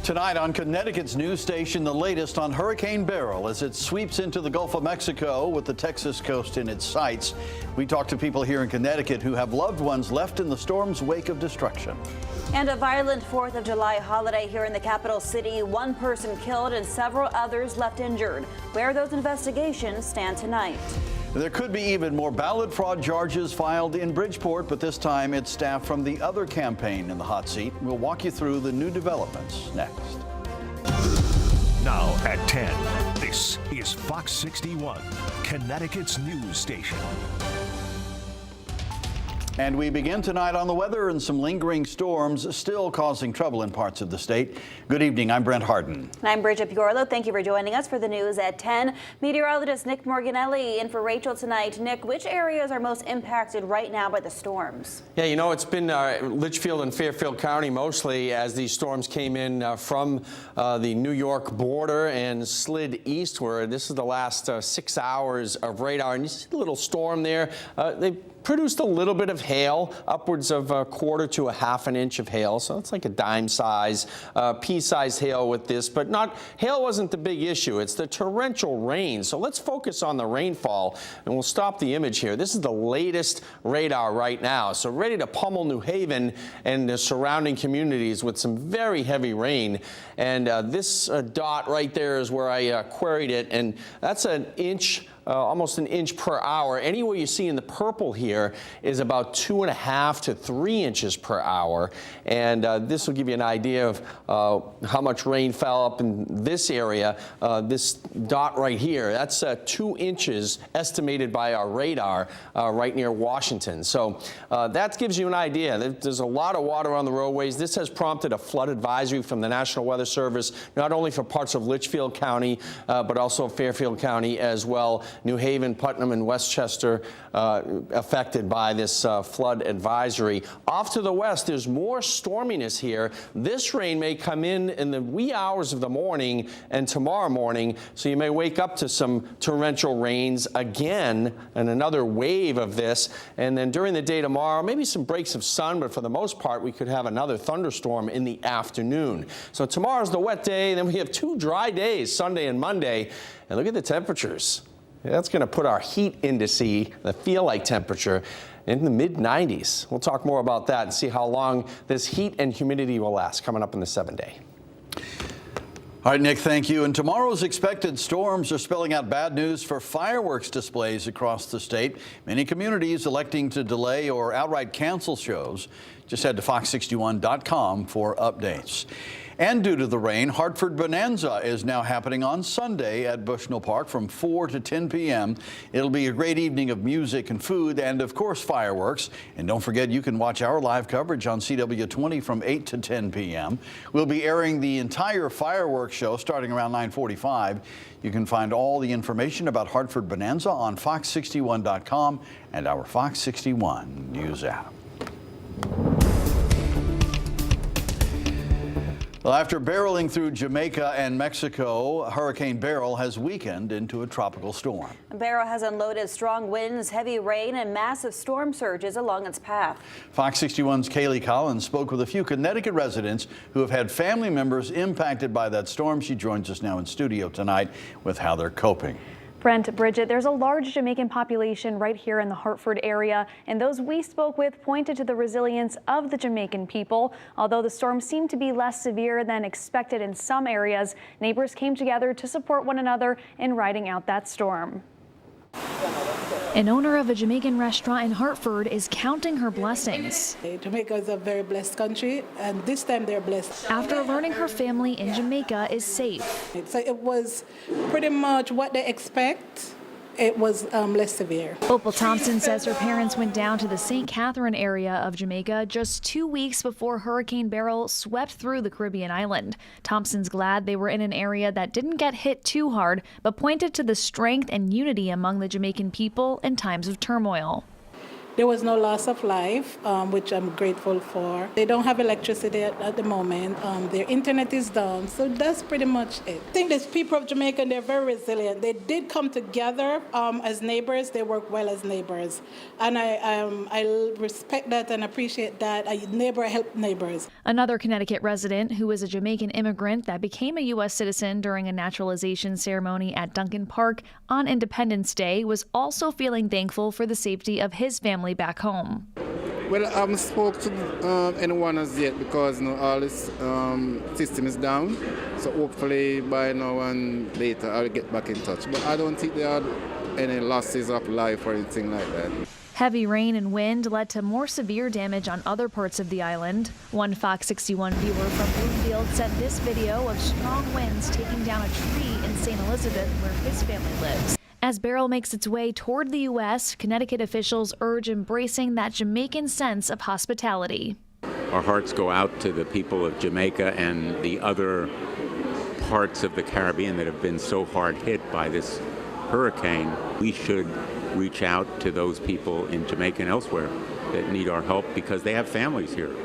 Tonight on Connecticut's news station, the latest on Hurricane Beryl as it sweeps into the Gulf of Mexico with the Texas coast in its sights. We talk to people here in Connecticut who have loved ones left in the storm's wake of destruction. And a violent 4th of July holiday here in the capital city. One person killed and several others left injured. Where those investigations stand tonight. There could be even more ballot fraud charges filed in Bridgeport, but this time it's staff from the other campaign in the hot seat. We'll walk you through the new developments next. Now at 10, this is Fox 61, Connecticut's news station. And we begin tonight on the weather and some lingering storms still causing trouble in parts of the state. Good evening, I'm Brent Harden. And I'm Bridget Piorlo. Thank you for joining us for the news at 10. Meteorologist Nick Morganelli in for Rachel tonight. Nick, which areas are most impacted right now by the storms? Yeah, you know, it's been Litchfield and Fairfield County mostly as these storms came in from the New York border and slid eastward. This is the last 6 hours of radar. And you see the little storm there. They produced a little bit of hail, upwards of a quarter to a half an inch of hail. So it's like a dime size, pea-sized hail with this, but hail wasn't the big issue. It's the torrential rain. So let's focus on the rainfall and we'll stop the image here. This is the latest radar right now. So ready to pummel New Haven and the surrounding communities with some very heavy rain. And this dot right there is where I queried it. And that's an inch, almost an inch per hour. Anywhere you see in the purple here is about 2.5 to 3 inches per hour. And this will give you an idea of how much rain fell up in this area. This dot right here, that's 2 inches estimated by our radar right near Washington. So that gives you an idea. There's a lot of water on the roadways. This has prompted a flood advisory from the National Weather Service, not only for parts of Litchfield County, but also Fairfield County as well. New Haven, Putnam, and Westchester affected by this flood advisory. Off to the west, there's more storminess here. This rain may come in the wee hours of the morning and tomorrow morning, so you may wake up to some torrential rains again and another wave of this. And then during the day tomorrow, maybe some breaks of sun, but for the most part, we could have another thunderstorm in the afternoon. So tomorrow's the wet day, then we have 2 dry days, Sunday and Monday. And look at the temperatures. That's going to put our heat index, the feel-like temperature, in the mid-90s. We'll talk more about that and see how long this heat and humidity will last coming up in the 7-day. All right, Nick, thank you. And tomorrow's expected storms are spelling out bad news for fireworks displays across the state. Many communities electing to delay or outright cancel shows. Just head to fox61.com for updates. And due to the rain, Hartford Bonanza is now happening on Sunday at Bushnell Park from 4 to 10 p.m. It'll be a great evening of music and food and, of course, fireworks. And don't forget, you can watch our live coverage on CW20 from 8 to 10 p.m. We'll be airing the entire fireworks show starting around 9:45. You can find all the information about Hartford Bonanza on fox61.com and our Fox 61 News app. Well, after barreling through Jamaica and Mexico, Hurricane Beryl has weakened into a tropical storm. Beryl has unloaded strong winds, heavy rain, and massive storm surges along its path. Fox 61's Kaylee Collins spoke with a few Connecticut residents who have had family members impacted by that storm. She joins us now in studio tonight with how they're coping. Brent, Bridget, there's a large Jamaican population right here in the Hartford area, and those we spoke with pointed to the resilience of the Jamaican people. Although the storm seemed to be less severe than expected in some areas, neighbors came together to support one another in riding out that storm. An owner of a Jamaican restaurant in Hartford is counting her blessings. Jamaica is a very blessed country, and this time they're blessed. After learning her family in Jamaica is safe. So it was pretty much what they expect. It was less severe. Opal Thompson says her parents went down to the St. Catherine area of Jamaica just 2 weeks before Hurricane Beryl swept through the Caribbean island. Thompson's glad they were in an area that didn't get hit too hard, but pointed to the strength and unity among the Jamaican people in times of turmoil. There was no loss of life, which I'm grateful for. They don't have electricity at the moment. Their internet is down, so that's pretty much it. I think these people of Jamaica, they're very resilient. They did come together as neighbors. They work well as neighbors, and I respect that and appreciate that. A neighbor help neighbors. Another Connecticut resident who is a Jamaican immigrant that became a U.S. citizen during a naturalization ceremony at Duncan Park on Independence Day was also feeling thankful for the safety of his family back home. Well, I haven't spoke to anyone as yet because all this system is down. So hopefully by now and later I'll get back in touch. But I don't think there are any losses of life or anything like that. Heavy rain and wind led to more severe damage on other parts of the island. One Fox 61 viewer from Bloomfield sent this video of strong winds taking down a tree in St. Elizabeth where his family lives. As Beryl makes its way toward the U.S., Connecticut officials urge embracing that Jamaican sense of hospitality. Our hearts go out to the people of Jamaica and the other parts of the Caribbean that have been so hard hit by this hurricane. We should reach out to those people in Jamaica and elsewhere that need our help because they have families here.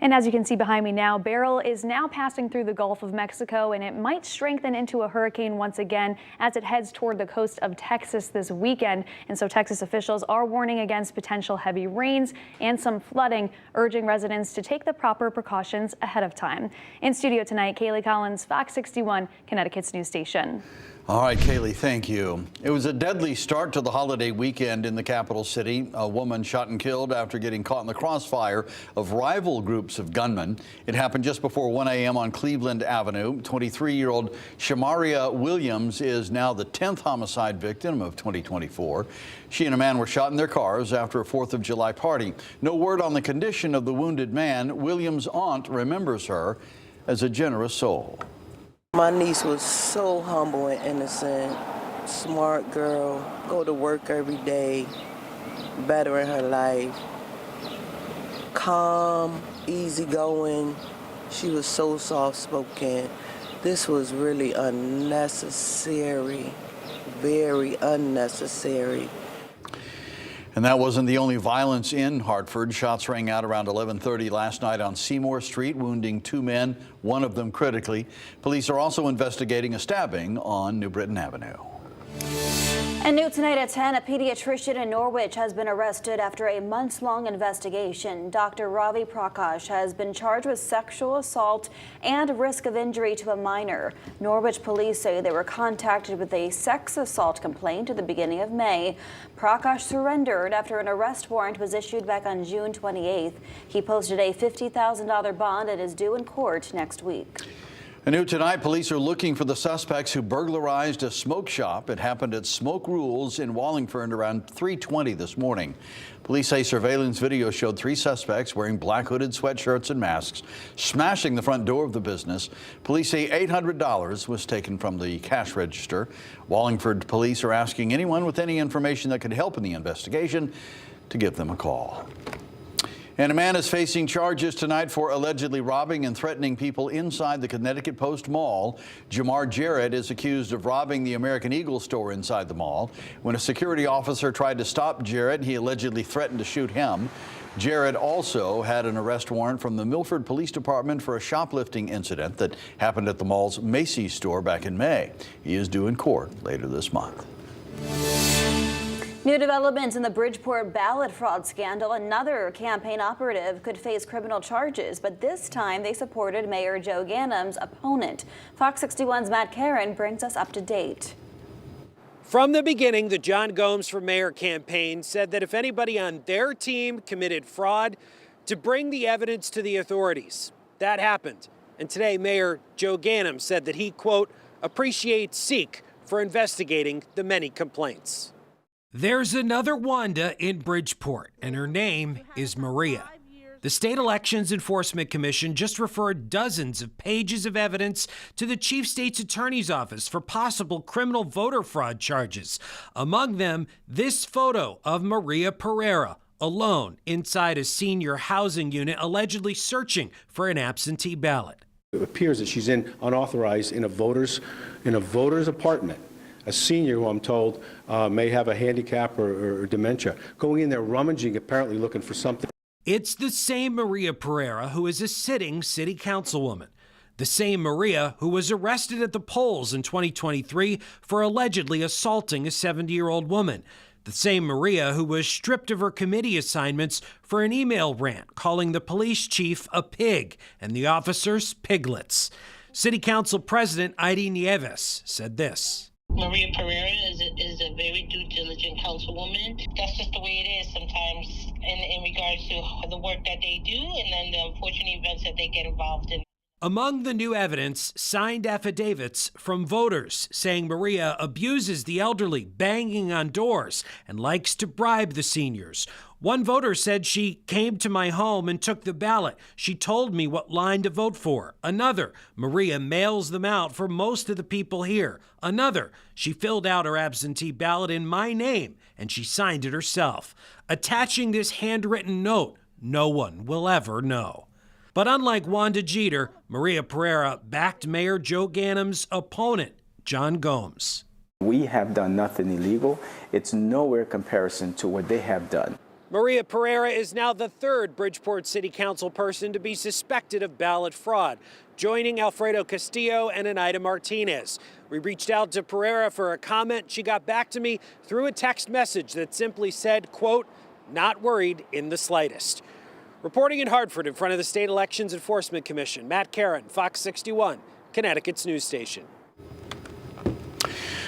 And as you can see behind me now, Beryl is now passing through the Gulf of Mexico, and it might strengthen into a hurricane once again as it heads toward the coast of Texas this weekend. And so Texas officials are warning against potential heavy rains and some flooding, urging residents to take the proper precautions ahead of time. In studio tonight, Kaylee Collins, Fox 61, Connecticut's news station. All right, Kaylee, thank you. It was a deadly start to the holiday weekend in the capital city. A woman shot and killed after getting caught in the crossfire of rival groups of gunmen. It happened just before 1 a.m. on Cleveland Avenue. 23-year-old Shamaria Williams is now the 10th homicide victim of 2024. She and a man were shot in their cars after a 4th of July party. No word on the condition of the wounded man. Williams' aunt remembers her as a generous soul. My niece was so humble and innocent, smart girl, go to work every day, better in her life, calm, easygoing. She was so soft-spoken. This was really unnecessary, very unnecessary. And that wasn't the only violence in Hartford. Shots rang out around 11:30 last night on Seymour Street, wounding 2 men, one of them critically. Police are also investigating a stabbing on New Britain Avenue. And new tonight at 10, a pediatrician in Norwich has been arrested after a months-long investigation. Dr. Ravi Prakash has been charged with sexual assault and risk of injury to a minor. Norwich police say they were contacted with a sex assault complaint at the beginning of May. Prakash surrendered after an arrest warrant was issued back on June 28th. He posted a $50,000 bond and is due in court next week. And new tonight, police are looking for the suspects who burglarized a smoke shop. It happened at Smoke Rules in Wallingford around 3:20 this morning. Police say surveillance video showed 3 suspects wearing black hooded sweatshirts and masks smashing the front door of the business. Police say $800 was taken from the cash register. Wallingford police are asking anyone with any information that could help in the investigation to give them a call. And a man is facing charges tonight for allegedly robbing and threatening people inside the Connecticut Post Mall. Jamar Jarrett is accused of robbing the American Eagle store inside the mall. When a security officer tried to stop Jarrett, he allegedly threatened to shoot him. Jarrett also had an arrest warrant from the Milford Police Department for a shoplifting incident that happened at the mall's Macy's store back in May. He is due in court later this month. New developments in the Bridgeport ballot fraud scandal. Another campaign operative could face criminal charges, but this time they supported Mayor Joe Ganem's opponent. Fox 61's Matt Karen brings us up to date. From the beginning, the John Gomes for Mayor campaign said that if anybody on their team committed fraud, to bring the evidence to the authorities. That happened. And today, Mayor Joe Ganem said that he, quote, appreciates SEEK for investigating the many complaints. There's another Wanda in Bridgeport, and her name is Maria. The State Elections Enforcement Commission just referred dozens of pages of evidence to the Chief State's Attorney's Office for possible criminal voter fraud charges. Among them, this photo of Maria Pereira, alone inside a senior housing unit, allegedly searching for an absentee ballot. It appears that she's unauthorized in a voter's apartment. a senior who I'm told may have a handicap or dementia, going in there rummaging, apparently looking for something. It's the same Maria Pereira who is a sitting city councilwoman. The same Maria who was arrested at the polls in 2023 for allegedly assaulting a 70-year-old woman. The same Maria who was stripped of her committee assignments for an email rant calling the police chief a pig and the officers piglets. City Council President Heidi Nieves said this. Maria Pereira is a very due diligent councilwoman. That's just the way it is sometimes in regards to the work that they do and then the unfortunate events that they get involved in. Among the new evidence, signed affidavits from voters saying Maria abuses the elderly, banging on doors, and likes to bribe the seniors. One voter said she came to my home and took the ballot. She told me what line to vote for. Another, Maria mails them out for most of the people here. Another, she filled out her absentee ballot in my name and she signed it herself. Attaching this handwritten note, no one will ever know. But unlike Wanda Jeter, Maria Pereira backed Mayor Joe Ganem's opponent, John Gomes. We have done nothing illegal. It's nowhere in comparison to what they have done. Maria Pereira is now the third Bridgeport City Council person to be suspected of ballot fraud, joining Alfredo Castillo and Anaida Martinez. We reached out to Pereira for a comment. She got back to me through a text message that simply said, quote, "Not worried in the slightest." Reporting in Hartford in front of the State Elections Enforcement Commission, Matt Caron, Fox 61, Connecticut's news station.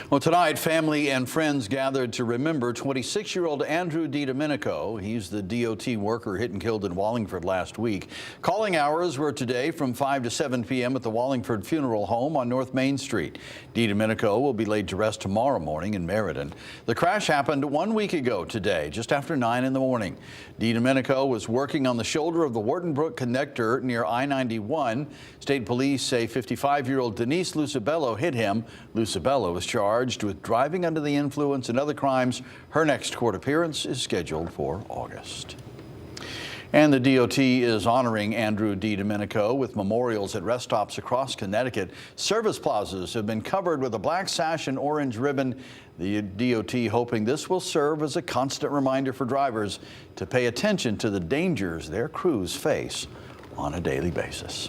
Well, tonight, family and friends gathered to remember 26-year-old Andrew DiDomenico. He's the DOT worker hit and killed in Wallingford last week. Calling hours were today from 5 to 7 p.m. at the Wallingford Funeral Home on North Main Street. DiDomenico will be laid to rest tomorrow morning in Meriden. The crash happened 1 week ago today, just after 9 in the morning. DiDomenico was working on the shoulder of the Wharton Brook connector near I-91. State police say 55-year-old Denise Lucibello hit him. Lucibello was charged with driving under the influence and other crimes. Her next court appearance is scheduled for August. And the DOT is honoring Andrew DiDomenico with memorials at rest stops across Connecticut. Service plazas have been covered with a black sash and orange ribbon. The DOT hoping this will serve as a constant reminder for drivers to pay attention to the dangers their crews face on a daily basis.